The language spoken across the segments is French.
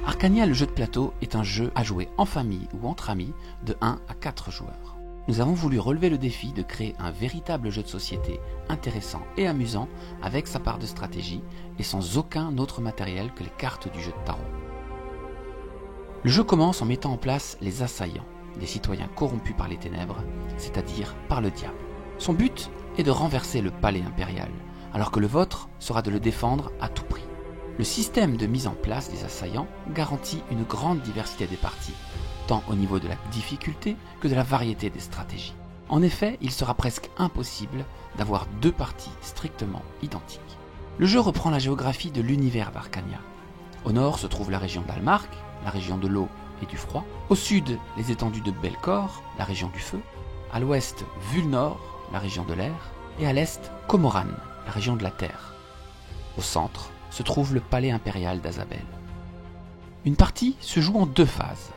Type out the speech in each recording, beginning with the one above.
Arcania, le jeu de plateau, est un jeu à jouer en famille ou entre amis de 1 à 4 joueurs. Nous avons voulu relever le défi de créer un véritable jeu de société intéressant et amusant avec sa part de stratégie et sans aucun autre matériel que les cartes du jeu de tarot. Le jeu commence en mettant en place les assaillants, des citoyens corrompus par les ténèbres, c'est-à-dire par le diable. Son but est de renverser le palais impérial, alors que le vôtre sera de le défendre à tout prix. Le système de mise en place des assaillants garantit une grande diversité des parties, tant au niveau de la difficulté que de la variété des stratégies. En effet, il sera presque impossible d'avoir deux parties strictement identiques. Le jeu reprend la géographie de l'univers d'Arcania. Au nord se trouve la région d'Almarc, la région de l'eau et du froid. Au sud, les étendues de Belcor, la région du feu. À l'ouest, Vulnor, la région de l'air. Et à l'est, Comoran, la région de la terre. Au centre se trouve le palais impérial d'Azabel. Une partie se joue en deux phases.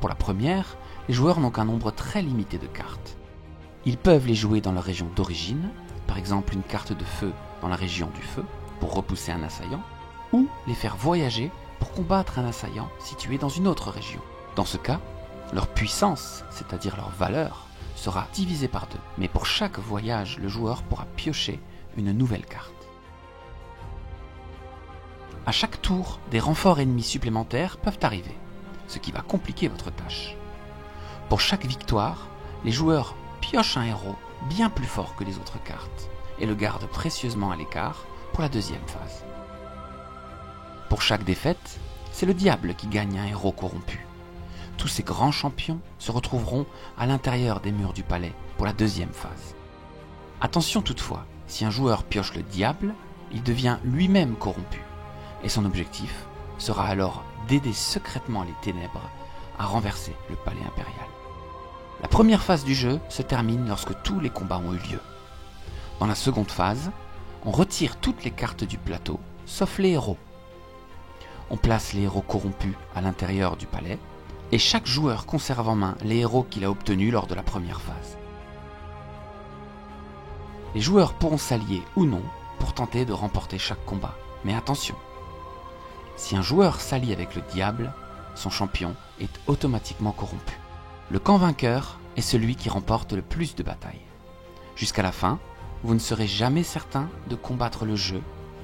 Pour la première, les joueurs n'ont qu'un nombre très limité de cartes. Ils peuvent les jouer dans leur région d'origine, par exemple une carte de feu dans la région du feu, pour repousser un assaillant, ou les faire voyager pour combattre un assaillant situé dans une autre région. Dans ce cas, leur puissance, c'est-à-dire leur valeur, sera divisée par deux. Mais pour chaque voyage, le joueur pourra piocher une nouvelle carte. À chaque tour, des renforts ennemis supplémentaires peuvent arriver, ce qui va compliquer votre tâche. Pour chaque victoire, les joueurs piochent un héros bien plus fort que les autres cartes et le gardent précieusement à l'écart pour la deuxième phase. Pour chaque défaite, c'est le diable qui gagne un héros corrompu. Tous ces grands champions se retrouveront à l'intérieur des murs du palais pour la deuxième phase. Attention toutefois, si un joueur pioche le diable, il devient lui-même corrompu. Et son objectif sera alors d'aider secrètement les ténèbres à renverser le palais impérial. La première phase du jeu se termine lorsque tous les combats ont eu lieu. Dans la seconde phase, on retire toutes les cartes du plateau, sauf les héros. On place les héros corrompus à l'intérieur du palais, et chaque joueur conserve en main les héros qu'il a obtenus lors de la première phase. Les joueurs pourront s'allier ou non pour tenter de remporter chaque combat, mais attention! Si un joueur s'allie avec le diable, son champion est automatiquement corrompu. Le camp vainqueur est celui qui remporte le plus de batailles. Jusqu'à la fin, vous ne serez jamais certain de combattre le jeu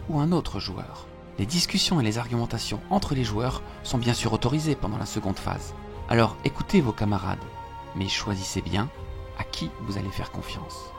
ou un autre joueur. Les discussions et les argumentations entre les joueurs sont bien sûr autorisées pendant la seconde phase. Alors écoutez vos camarades, mais choisissez bien à qui vous allez faire confiance.